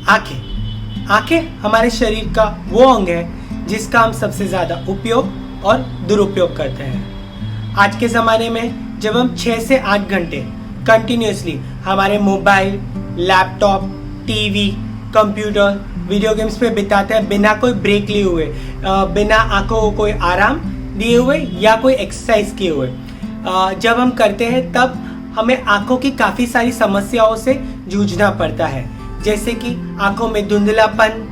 आंखें हमारे शरीर का वो अंग है जिसका हम सबसे ज़्यादा उपयोग और दुरुपयोग करते हैं। आज के ज़माने में जब हम 6 से 8 घंटे कंटिन्यूसली हमारे mobile, laptop, TV, computer, video games पे बिताते हैं बिना कोई ब्रेक लिए हुए, बिना आंखों को कोई आराम दिए हुए या कोई एक्सरसाइज किए हुए जब हम करते हैं तब हमें आंखों की काफ़ी सारी समस्याओं से जूझना पड़ता है, जैसे कि आंखों में धुंधलापन,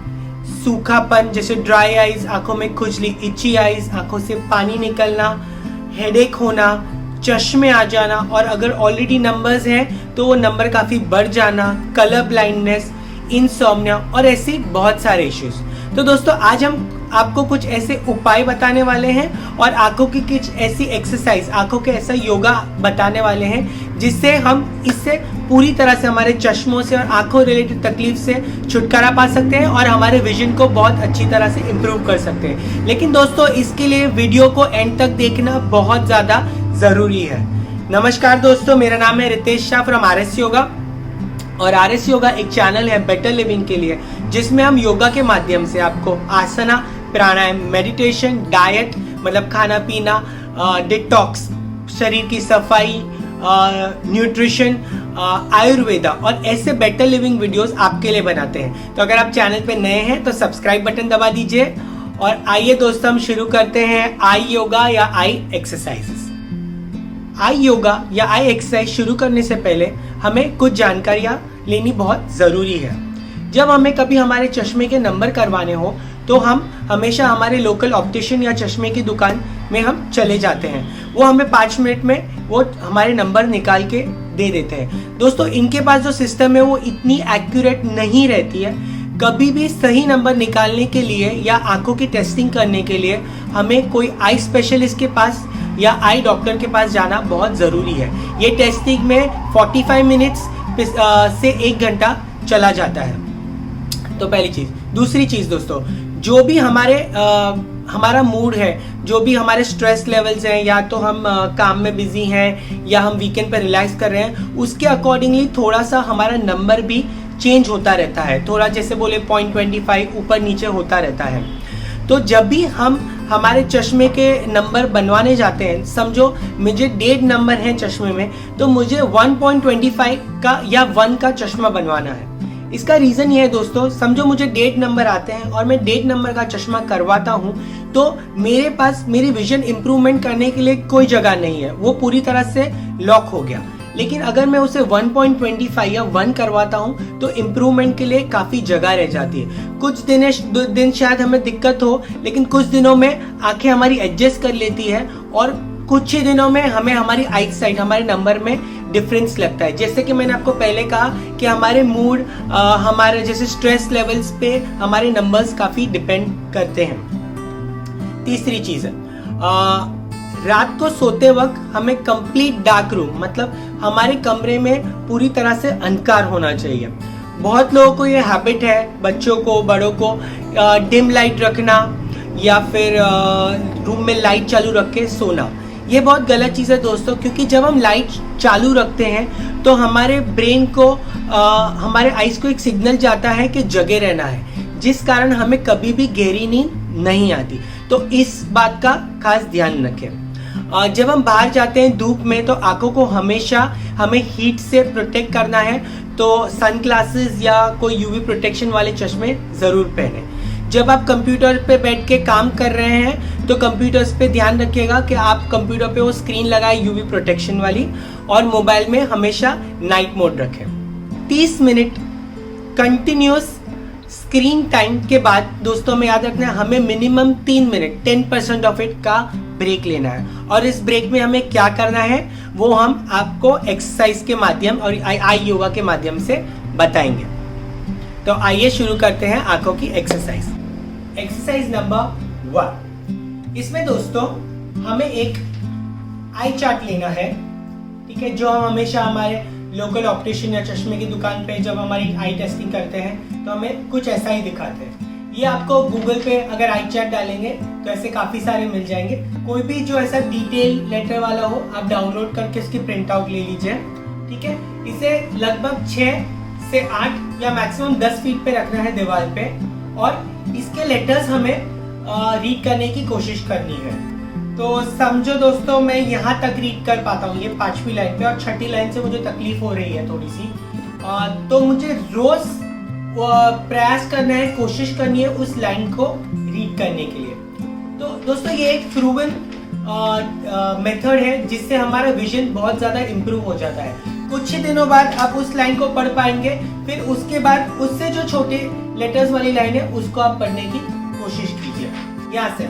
सूखापन जैसे ड्राई आइज, आंखों में खुजली इची आइज, आंखों से पानी निकलना, हेडेक होना, चश्मे आ जाना और अगर ऑलरेडी नंबर्स हैं तो वो नंबर काफ़ी बढ़ जाना, कलर ब्लाइंडनेस, इंसोम्निया और ऐसे बहुत सारे इश्यूज। तो दोस्तों आज हम आपको कुछ ऐसे उपाय बताने वाले हैं और आंखों की कुछ ऐसी एक्सरसाइज, आंखों के ऐसा योगा बताने वाले हैं जिससे हम इससे पूरी तरह से हमारे चश्मों से और आंखों रिलेटेड तकलीफ से छुटकारा पा सकते हैं और हमारे विजन को बहुत अच्छी तरह से इम्प्रूव कर सकते हैं। लेकिन दोस्तों इसके लिए वीडियो को एंड तक देखना बहुत ज़्यादा ज़रूरी है। नमस्कार दोस्तों, मेरा नाम है रितेश शाह फ्रॉम RS योगा और RS योगा एक चैनल है बेटर लिविंग के लिए जिसमें हम योगा के माध्यम से आपको आसना, प्राणायाम, मेडिटेशन, डाइट मतलब खाना पीना, डिटॉक्स, शरीर की सफाई, न्यूट्रिशन, आयुर्वेदा और ऐसे बेटर लिविंग वीडियोस आपके लिए बनाते हैं। तो अगर आप चैनल पे नए हैं तो सब्सक्राइब बटन दबा दीजिए और आइए दोस्तों हम शुरू करते हैं आई योगा या आई एक्सरसाइजेस। आई योगा या आई एक्सरसाइज शुरू करने से पहले हमें कुछ जानकारियाँ लेनी बहुत ज़रूरी है। जब हमें कभी हमारे चश्मे के नंबर करवाने हो तो हम हमेशा हमारे लोकल ऑप्टिशियन या चश्मे की दुकान में हम चले जाते हैं। वो हमें 5 मिनट में वो हमारे नंबर निकाल के दे देते हैं। दोस्तों इनके पास जो सिस्टम है वो इतनी एक्यूरेट नहीं रहती है। कभी भी सही नंबर निकालने के लिए या आंखों की टेस्टिंग करने के लिए हमें कोई आई स्पेशलिस्ट के पास या आई डॉक्टर के पास जाना बहुत ज़रूरी है। ये टेस्टिंग में 45 मिनट्स से 1 घंटा चला जाता है। तो पहली चीज़। दूसरी चीज़ दोस्तों, जो भी हमारा मूड है, जो भी हमारे स्ट्रेस लेवल्स हैं, या तो हम काम में बिजी हैं या हम वीकेंड पर रिलैक्स कर रहे हैं, उसके अकॉर्डिंगली थोड़ा सा हमारा नंबर भी चेंज होता रहता है। थोड़ा जैसे बोले 0.25 ऊपर नीचे होता रहता है। तो जब भी हम हमारे चश्मे के नंबर बनवाने जाते हैं, समझो मुझे 1.5 नंबर है चश्मे में, तो मुझे 1.25 का या 1 का चश्मा बनवाना है। इसका रीज़न ये है दोस्तों, समझो मुझे 1.5 नंबर आते हैं और मैं 1.5 नंबर का चश्मा करवाता हूँ तो मेरे पास मेरी विजन इम्प्रूवमेंट करने के लिए कोई जगह नहीं है, वो पूरी तरह से लॉक हो गया। लेकिन अगर मैं उसे 1.25 या 1 करवाता हूँ तो इम्प्रूवमेंट के लिए काफ़ी जगह रह जाती है। कुछ दिन शायद हमें दिक्कत हो, लेकिन कुछ दिनों में आंखें हमारी एडजस्ट कर लेती है और कुछ ही दिनों में हमें हमारी आई साइड, हमारे नंबर में डिफरेंस लगता है। जैसे कि मैंने आपको पहले कहा कि हमारे मूड, हमारे जैसे स्ट्रेस लेवल्स पे हमारे नंबर्स काफ़ी डिपेंड करते हैं। तीसरी चीज़ है, रात को सोते वक्त हमें कंप्लीट डार्क रूम, मतलब हमारे कमरे में पूरी तरह से अंधकार होना चाहिए। बहुत लोगों को ये हैबिट है, बच्चों को, बड़ों को, डिम लाइट रखना या फिर रूम में लाइट चालू रख के सोना। ये बहुत गलत चीज़ है दोस्तों, क्योंकि जब हम लाइट चालू रखते हैं तो हमारे ब्रेन को, हमारे आइज़ को एक सिग्नल जाता है कि जगे रहना है, जिस कारण हमें कभी भी गहरी नींद नहीं आती। तो इस बात का खास ध्यान रखें। जब हम बाहर जाते हैं धूप में तो आंखों को हमेशा हमें हीट से प्रोटेक्ट करना है, तो सन ग्लासेस या कोई यूवी प्रोटेक्शन वाले चश्मे ज़रूर पहने। जब आप कंप्यूटर पे बैठ के काम कर रहे हैं तो कंप्यूटर्स पे ध्यान रखिएगा कि आप कंप्यूटर पे वो स्क्रीन लगाए यूवी प्रोटेक्शन वाली, और मोबाइल में हमेशा नाइट मोड रखें। 30 मिनट कंटिन्यूस स्क्रीन टाइम के बाद दोस्तों में याद रखना है हमें मिनिमम 3 मिनट 10% ऑफ इट का ब्रेक लेना है। और इस ब्रेक में हमें क्या करना है वो हम आपको एक्सरसाइज के माध्यम और आई योगा के माध्यम से बताएंगे। तो आइए शुरू करते हैं आंखों की एक्सरसाइज। Exercise number 1। इसमें दोस्तों हमें एक आई चार्ट लेना है, ठीक है, जो हम हमेशा हमारे लोकल ऑप्टिशियन या चश्मे की दुकान पे जब हमारी आई टेस्टिंग करते हैं तो हमें कुछ ऐसा ही दिखाते हैं। ये आपको गूगल पे अगर आई चार्ट डालेंगे तो ऐसे काफ़ी सारे मिल जाएंगे। कोई भी जो ऐसा डिटेल लेटर वाला हो आप डाउनलोड करके इसकी प्रिंट आउट ले लीजिए, ठीक है। इसे लगभग 6 से 8 या मैक्सिमम 10 फीट पे रखना है दीवार पे, और इसके लेटर्स हमें रीड करने की कोशिश करनी है। तो समझो दोस्तों, मैं यहाँ तक रीड कर पाता हूँ, ये 5वीं लाइन पे, और 6ठी लाइन से मुझे तकलीफ हो रही है थोड़ी सी। तो मुझे रोज प्रयास करना है, कोशिश करनी है उस लाइन को रीड करने के लिए। तो दोस्तों ये एक प्रूवन मेथड है जिससे हमारा विजन बहुत ज़्यादा इम्प्रूव हो जाता है। कुछ ही दिनों बाद आप उस लाइन को पढ़ पाएंगे, फिर उसके बाद उससे जो छोटे लेटर्स वाली लाइन है उसको आप पढ़ने की कोशिश कीजिए। यहाँ से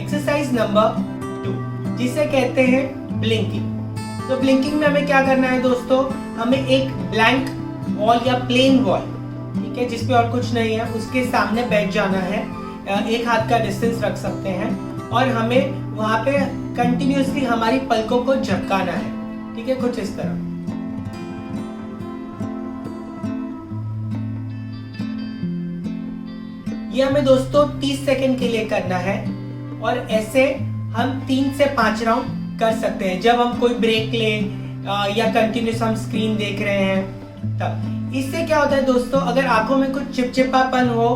एक्सरसाइज नंबर 2 जिसे कहते हैं ब्लिंकिंग। तो ब्लिंकिंग में हमें क्या करना है दोस्तों, हमें एक ब्लैंक वॉल या प्लेन वॉल, ठीक है, जिसपे और कुछ नहीं है, उसके सामने बैठ जाना है। एक हाथ का डिस्टेंस रख सकते हैं, और हमें वहां पे कंटिन्यूअसली हमारी पलकों को झपकाना है, ठीक है, कुछ इस तरह। ये हमें दोस्तों 30 सेकंड के लिए करना है, और ऐसे हम 3 से 5 राउंड कर सकते हैं जब हम कोई ब्रेक ले या कंटिन्यूस हम स्क्रीन देख रहे हैं तब। इससे क्या होता है दोस्तों, अगर आंखों में कुछ चिपचिपापन हो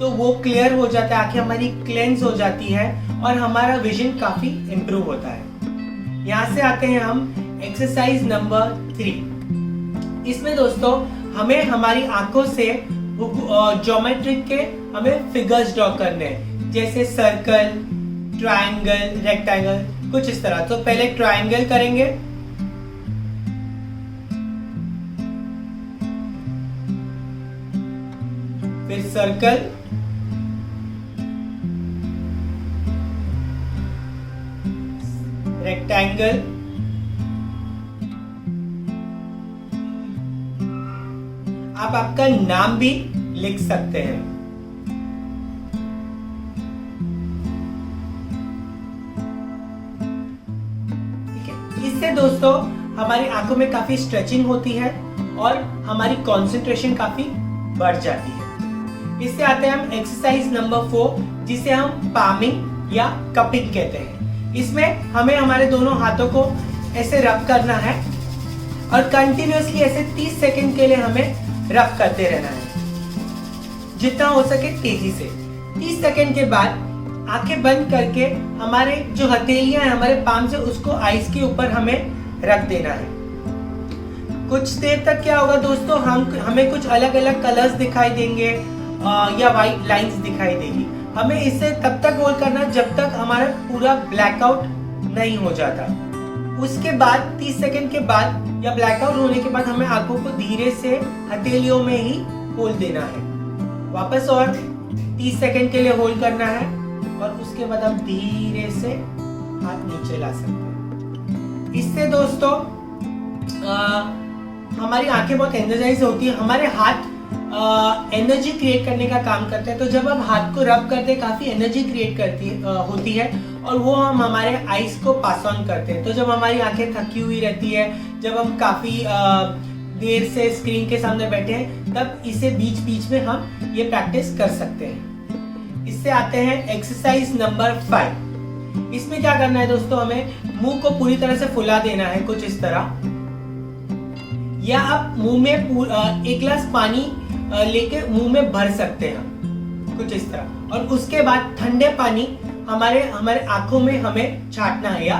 तो वो क्लियर हो जाता है, आंखें हमारी क्लेंस हो जाती है, और हमारा विजन काफी इम्प्रूव होता है। यहाँ से आते हैं हम एक्सरसाइज नंबर 3। इसमें दोस्तों हमें हमारी आंखों से ज्योमेट्रिक के हमें फिगर्स ड्रॉ करने हैं, जैसे सर्कल, ट्रायंगल, रेक्टेंगल, कुछ इस तरह। तो पहले ट्रायंगल करेंगे, फिर सर्कल, रेक्टेंगल, आप आपका नाम भी लिख सकते हैं। ठीक है, इससे दोस्तों हमारी आंखों में काफी स्ट्रेचिंग होती है और हमारी कंसंट्रेशन काफी बढ़ जाती है। इससे आते हैं हम एक्सरसाइज नंबर 4 जिसे हम पामिंग या कपिंग कहते हैं। इसमें हमें हमारे दोनों हाथों को ऐसे रब करना है और कंटिन्यूअसली ऐसे 30 सेकंड के लिए हमें रब करते रहना है, जितना हो सके तेजी से। 30 सेकंड के बाद आंखें बंद करके हमारे जो हथेलियां हैं हमारे पाम से, उसको आईज के ऊपर हमें रख देना है। कुछ देर तक क्या होगा दोस्तों, हमें कुछ अलग अलग कलर्स दिखाई देंगे या व्हाइट लाइंस दिखाई देगी। हमें इसे तब तक होल्ड करना जब तक हमारा पूरा ब्लैकआउट नहीं हो जाता। उसके बाद 30 सेकंड के बाद या ब्लैकआउट होने के बाद हमें आंखों को धीरे से हथेलियों में ही खोल देना है। वापस और 30 सेकंड के लिए होल्ड करना है, और उसके बाद हम धीरे से हाथ नीचे ला सकते हैं। इससे दोस्तों हमारी आंखें बहुत एनर्जाइज होती है, हमारे हाथ एनर्जी क्रिएट करने का काम करते हैं। तो जब हम हाथ को रब करते हैं काफी एनर्जी क्रिएट होती है, और वो हम हमारे आईज को पास ऑन करते हैं। तो जब हमारी आंखें थकी हुई रहती है, जब हम काफी देर से स्क्रीन के सामने बैठे हैं, तब इसे बीच बीच में हम ये प्रैक्टिस कर सकते हैं। इससे आते हैं एक्सरसाइज नंबर 5। इसमें क्या करना है दोस्तों, हमें मुंह को पूरी तरह से फुला देना है, कुछ इस तरह, या आप मुंह में 1 गिलास पानी लेके मुंह में भर सकते हैं, कुछ इस तरह। और उसके बाद ठंडे पानी हमारे आंखों में हमें छाटना है या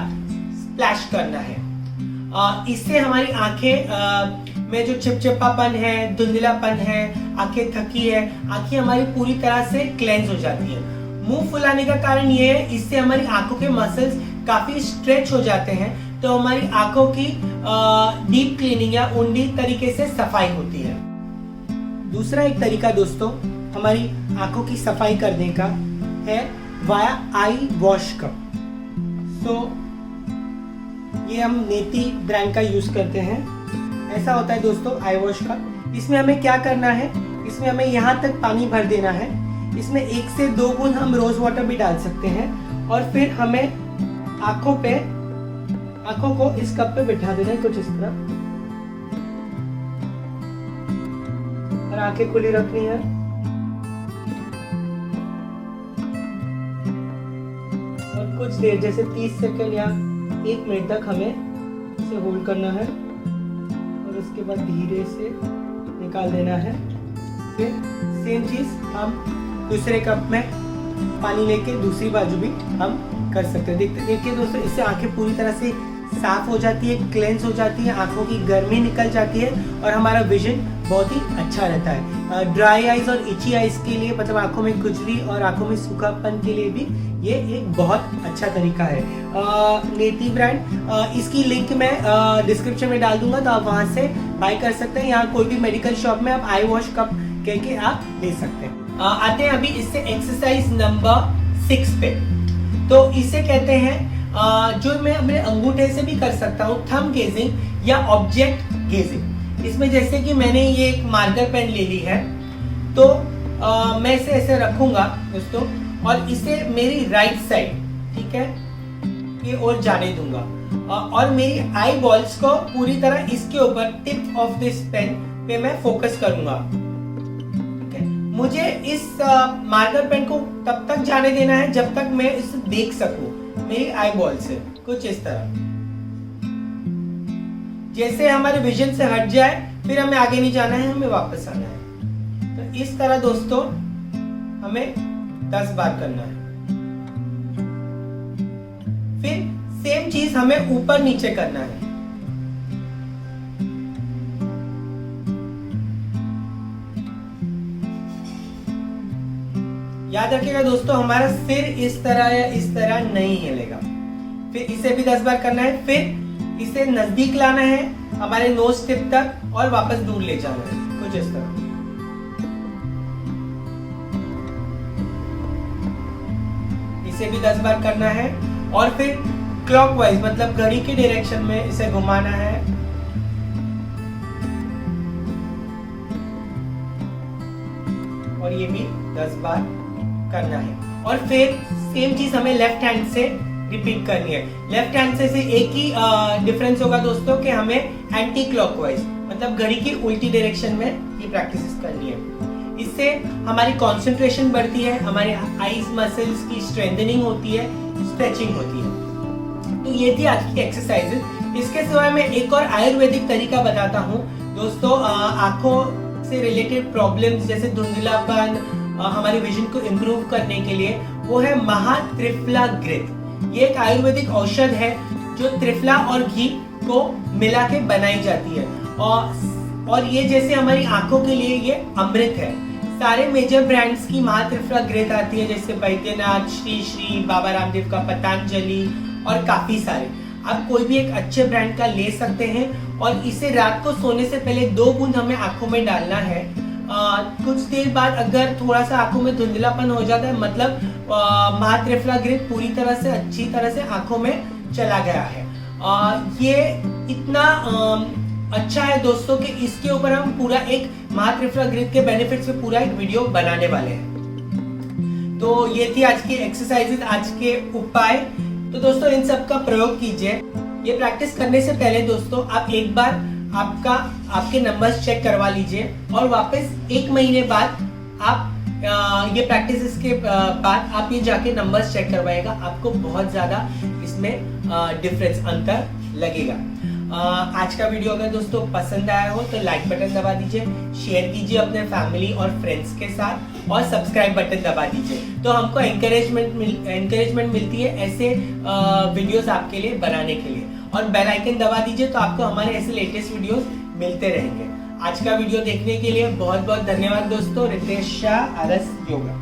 स्प्लैश करना है। इससे हमारी आंखें में जो चिपचिपापन है, धुंधलापन है, आंखें थकी है, आंखें हमारी पूरी तरह से क्लेंस हो जाती है। मुंह फुलाने का कारण ये है, इससे हमारी आंखों के मसल्स काफी स्ट्रेच हो जाते हैं, तो हमारी आंखों की डीप क्लीनिंग या ऊंडी तरीके से सफाई होती है। दूसरा एक तरीका दोस्तों हमारी आंखों की सफाई करने का है वाया आई वॉश कप। तो ये हम नेती ब्रांड का यूज करते हैं। ऐसा होता है दोस्तों आई वॉश कप। इसमें हमें क्या करना है, इसमें हमें यहाँ तक पानी भर देना है। इसमें 1 से 2 बूंद हम रोज वाटर भी डाल सकते हैं, और फिर हमें आंखों को इस कप पे बिठा देना है, कुछ इस तरह, और आंखें खुली रखनी है। और कुछ देर जैसे 30 सेकंड या 1 मिनट तक हमें इसे होल्ड करना है, और उसके बाद धीरे से निकाल देना है। फिर सेम चीज हम दूसरे कप में पानी लेके दूसरी बाजू भी हम कर सकते हैं। देखिए दोस्तों, इससे आंखें पूरी तरह से साफ हो जाती है, क्लेंस हो जाती है, आंखों की गर्मी निकल जाती है और हमारा विजन बहुत ही अच्छा रहता है। ड्राई आइज और इची आइज के लिए, मतलब आंखों में खुजली और आंखों में सूखापन के लिए भी ये एक बहुत अच्छा तरीका है। नेती ब्रांड, इसकी लिंक मैं डिस्क्रिप्शन में डाल दूंगा, तो आप वहां से बाय कर सकते हैं। यहाँ कोई भी मेडिकल शॉप में आप आई वॉश कप कह के आप ले सकते हैं। आते हैं अभी इससे एक्सरसाइज नंबर 6 पे। तो इसे कहते हैं जो मैं अपने अंगूठे से भी कर सकता हूँ, थंब गेजिंग या ऑब्जेक्ट गेजिंग। इसमें जैसे कि मैंने ये एक मार्कर पेन ले ली है, तो मैं इसे ऐसे रखूंगा दोस्तों और इसे मेरी राइट साइड, ठीक है, ये और जाने दूंगा और मेरी आई बॉल्स को पूरी तरह इसके ऊपर टिप ऑफ दिस पेन पे मैं फोकस करूंगा। मुझे इस मार्कर पेन को तब तक जाने देना है जब तक मैं इसे देख सकूं मेरी आई बॉल से, कुछ इस तरह। जैसे हमारे विजन से हट जाए फिर हमें आगे नहीं जाना है, हमें वापस आना है। तो इस तरह दोस्तों हमें 10 बार करना है। फिर सेम चीज हमें ऊपर नीचे करना है। याद रखिएगा दोस्तों, हमारा सिर इस तरह या इस तरह नहीं हिलेगा। फिर इसे भी 10 बार करना है। फिर इसे नजदीक लाना है हमारे नोज टिप तक और वापस दूर ले जाना है, कुछ इस तरह। इसे भी 10 बार करना है और फिर क्लॉकवाइज, मतलब घड़ी की डायरेक्शन में इसे घुमाना है। और ये भी 10 बार करना है। और फिर सेम चीज हमें लेफ्ट हैंड से रिपीट करनी है। लेफ्ट हैंड से एक ही डिफरेंस होगा दोस्तों कि हमें एंटी क्लॉकवाइज, मतलब घड़ी की उल्टी डायरेक्शन में ये प्रैक्टिस करनी है। इससे हमारी कंसंट्रेशन बढ़ती है, हमारे आईज मसल्स की स्ट्रेंथनिंग होती है, स्ट्रेचिंग होती है। तो ये थी आज की एक्सरसाइजेज। इसके सिवाय मैं एक और आयुर्वेदिक तरीका बताता हूँ दोस्तों। आंखों से रिलेटेड प्रॉब्लम्स जैसे धुंधलापन, हमारे विजन को इम्प्रूव करने के लिए, वो है महात्रिफला घृत। ये एक आयुर्वेदिक औषध है जो त्रिफला और घी को मिला के बनाई जाती है और ये जैसे हमारी आंखों के लिए ये अमृत है। सारे मेजर ब्रांड्स की महात्रिफला घृत आती है, जैसे बैद्यनाथ, श्री श्री, बाबा रामदेव का पतंजलि और काफी सारे। आप कोई भी एक अच्छे ब्रांड का ले सकते हैं और इसे रात को सोने से पहले 2 बूंद हमें आंखों में डालना है। कुछ देर बाद अगर थोड़ा सा आंखों में धुंधलापन हो जाता है, मतलब महात्रिफला घृत पूरी तरह से अच्छी तरह से आंखों में चला गया है। ये इतना अच्छा है दोस्तों कि इसके ऊपर हम पूरा एक महात्रिफला घृत के बेनिफिट्स पे पूरा एक वीडियो बनाने वाले हैं। तो ये थी आज की एक्सरसाइजेज, आज के उपाय। तो दोस्तों इन सब का प्रयोग कीजिए। ये प्रैक्टिस करने से पहले दोस्तों आप एक बार आपके नंबर्स चेक करवा लीजिए और वापस 1 महीने बाद आप ये प्रैक्टिस के बाद आप ये जाके नंबर्स चेक करवाएगा, आपको बहुत ज्यादा इसमें डिफरेंस, अंतर लगेगा। आज का वीडियो अगर दोस्तों पसंद आया हो तो लाइक बटन दबा दीजिए, शेयर कीजिए अपने फैमिली और फ्रेंड्स के साथ और सब्सक्राइब बटन दबा दीजिए, तो हमको एनकरेजमेंट मिलती है ऐसे वीडियोस आपके लिए बनाने के लिए। और बेल आइकन दबा दीजिए तो आपको हमारे ऐसे लेटेस्ट वीडियोस मिलते रहेंगे। आज का वीडियो देखने के लिए बहुत बहुत धन्यवाद दोस्तों। रितेश शाह, आरएस योगा।